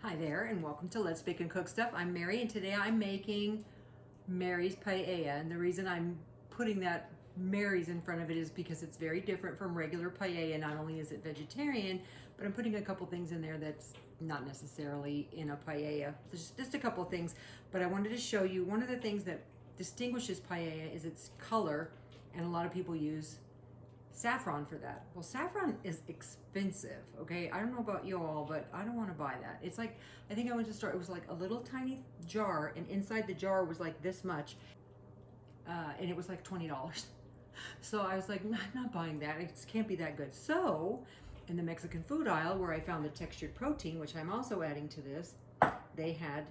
Hi there, and welcome to Let's Bake and Cook Stuff. I'm Mary, and today I'm making Mary's paella. And the reason I'm putting that Mary's in front of it is because it's very different from regular paella. Not only is it vegetarian, but I'm putting a couple things in there that's not necessarily in a paella. There's just a couple things, but I wanted to show you one of the things that distinguishes paella is its color, and a lot of people use saffron for that. Well, saffron is expensive, okay? I don't know about you all, but I don't want to buy that. It's like, I think I went to store, it was like a little tiny jar, and inside the jar was like this much, and it was like $20. So I was like, I'm not buying that. It can't be that good. So in the Mexican food aisle, where I found the textured protein, which I'm also adding to this, they had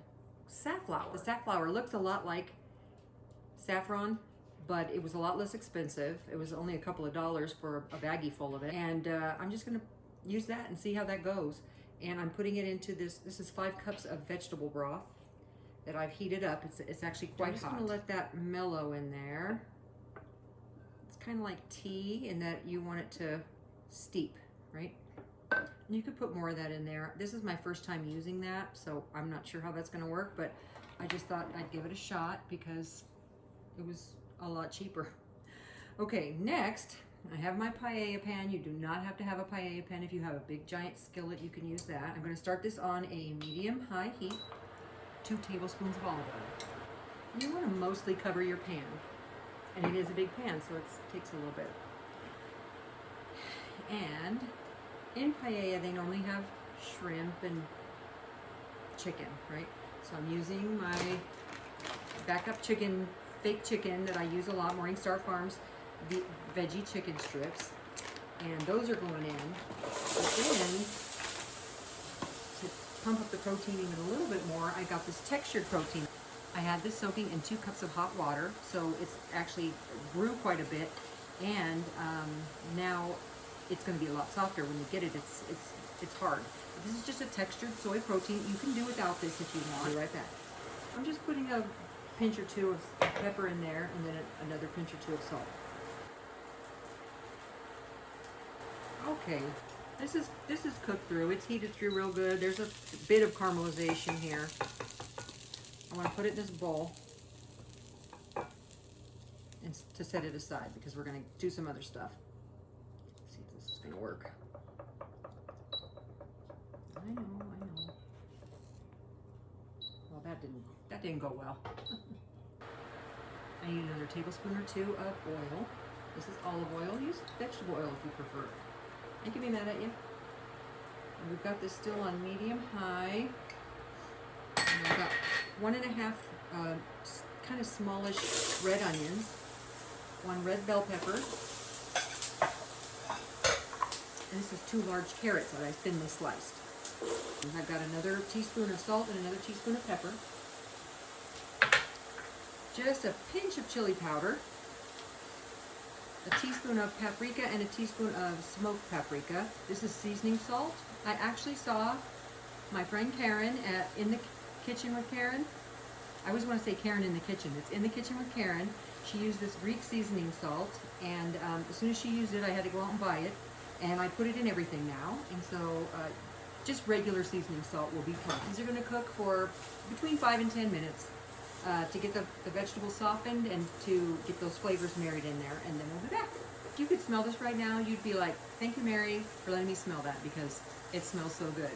safflower. The safflower looks a lot like saffron, but it was a lot less expensive. It was only a couple of dollars for a baggie full of it. And I'm just gonna use that and see how that goes. And I'm putting it into this is 5 cups of vegetable broth that I've heated up. It's actually quite hot. I'm just gonna let that mellow in there. It's kind of like tea in that you want it to steep, right? And you could put more of that in there. This is my first time using that, so I'm not sure how that's gonna work, but I just thought I'd give it a shot because it was a lot cheaper. Okay, next, I have my paella pan. You do not have to have a paella pan. If you have a big giant skillet, you can use that. I'm gonna start this on a medium-high heat, 2 tablespoons of olive oil. And you wanna mostly cover your pan. And it is a big pan, so it takes a little bit. And in paella, they normally have shrimp and chicken, right? So I'm using my backup chicken, fake chicken that I use a lot, Morningstar Farms, the veggie chicken strips, and those are going in. But then, to pump up the protein even a little bit more, I got this textured protein. I had this soaking in 2 cups of hot water, so it's actually grew quite a bit, and now it's going to be a lot softer when you get it. It's hard. But this is just a textured soy protein. You can do without this if you want. I'll be right back. I'm just putting a pinch or 2 of pepper in there, and then another pinch or 2 of salt. Okay, this is cooked through. It's heated through real good. There's a bit of caramelization here. I want to put it in this bowl and to set it aside because we're going to do some other stuff. Let's see if this is going to work. I know. Well, that didn't go well. I need another tablespoon or 2 of oil. This is olive oil. Use vegetable oil if you prefer. I can be mad at you. And we've got this still on medium-high. And I've got 1½ kind of smallish red onions, 1 red bell pepper, and this is 2 large carrots that I thinly sliced. And I've got another teaspoon of salt and another teaspoon of pepper. Just a pinch of chili powder, a teaspoon of paprika, and a teaspoon of smoked paprika. This is seasoning salt. I actually saw my friend Karen in the kitchen with Karen. I always want to say Karen in the kitchen. It's in the kitchen with Karen. She used this Greek seasoning salt, and as soon as she used it, I had to go out and buy it, and I put it in everything now. And so just regular seasoning salt will be fine. These are going to cook for between 5 and 10 minutes. To get the vegetables softened and to get those flavors married in there, and then we'll be back. If you could smell this right now, you'd be like, thank you, Mary, for letting me smell that, because it smells so good.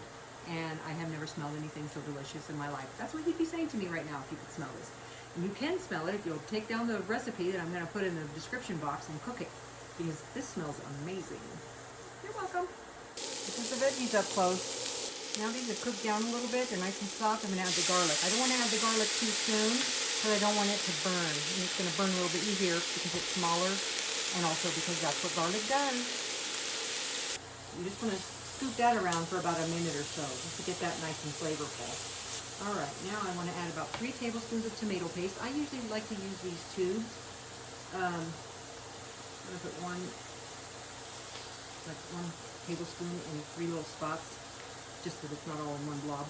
And I have never smelled anything so delicious in my life. That's what you'd be saying to me right now if you could smell this. And you can smell it if you'll take down the recipe that I'm going to put in the description box and cook it, because this smells amazing. You're welcome. This is the veggies up close. Now these are cooked down a little bit. They're nice and soft. I'm going to add the garlic. I don't want to add the garlic too soon because I don't want it to burn. And it's going to burn a little bit easier because it's smaller, and also because that's what garlic does. You just want to scoop that around for about a minute or so just to get that nice and flavorful. All right, now I want to add about 3 tablespoons of tomato paste. I usually like to use these tubes. I'm going to put 1 tablespoon in 3 little spots, just so it's not all in one blob.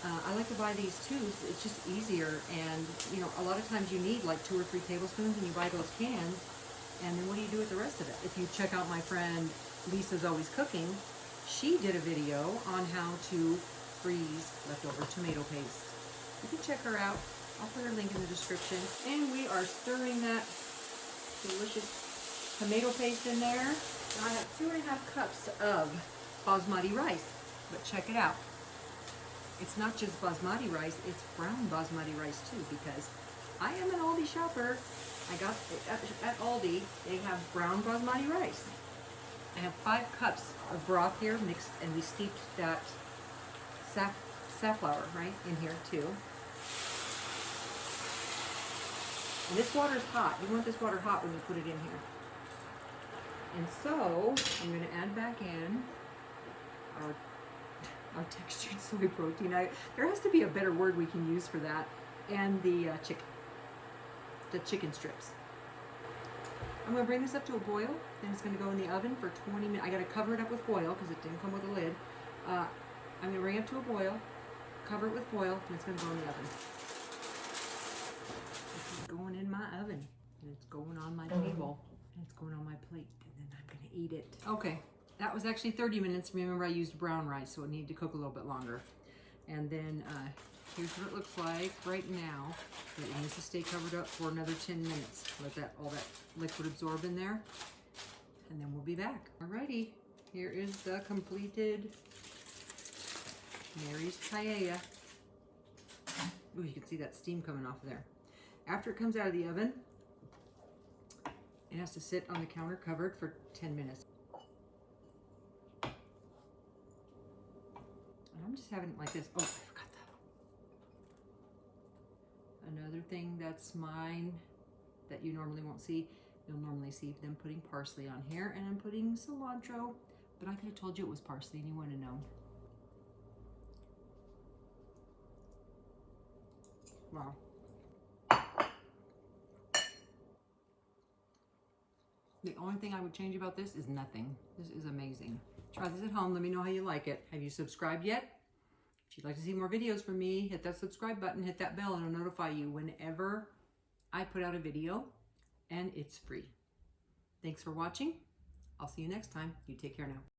I like to buy these tubes. It's just easier, and you know, a lot of times you need like 2 or 3 tablespoons, and you buy those cans, and then what do you do with the rest of it? If you check out my friend Lisa's Always Cooking, she did a video on how to freeze leftover tomato paste. You can check her out. I'll put her link in the description. And we are stirring that delicious tomato paste in there. Now I have 2.5 cups of basmati rice, but check it out. It's not just basmati rice, it's brown basmati rice too, because I am an Aldi shopper. I got it at Aldi, they have brown basmati rice. I have 5 cups of broth here mixed, and we steeped that safflower right in here too. And this water is hot. You want this water hot when you put it in here. And so I'm going to add back in our textured soy protein. There has to be a better word we can use for that. And the chicken strips. I'm going to bring this up to a boil, and it's going to go in the oven for 20 minutes. I got to cover it up with foil because it didn't come with a lid. I'm going to bring it up to a boil, cover it with foil, and it's going to go in the oven. This is going in my oven, and it's going on my table, and it's going on my plate, and then I'm going to eat it. Okay, that was actually 30 minutes. Remember, I used brown rice, so it needed to cook a little bit longer. And then here's what it looks like right now. It needs to stay covered up for another 10 minutes. Let all that liquid absorb in there, and then we'll be back. Alrighty, here is the completed Mary's Paella. Oh, you can see that steam coming off of there. After it comes out of the oven, it has to sit on the counter covered for 10 minutes. And I'm just having it like this. Oh, I forgot that. Another thing that's mine that you normally won't see, you'll normally see them putting parsley on here, and I'm putting cilantro, but I could have told you it was parsley and you wouldn't have known. Wow. The only thing I would change about this is nothing. This is amazing. Try this at home. Let me know how you like it. Have you subscribed yet? If you'd like to see more videos from me, hit that subscribe button, hit that bell, and it'll notify you whenever I put out a video, and it's free. Thanks for watching. I'll see you next time. You take care now.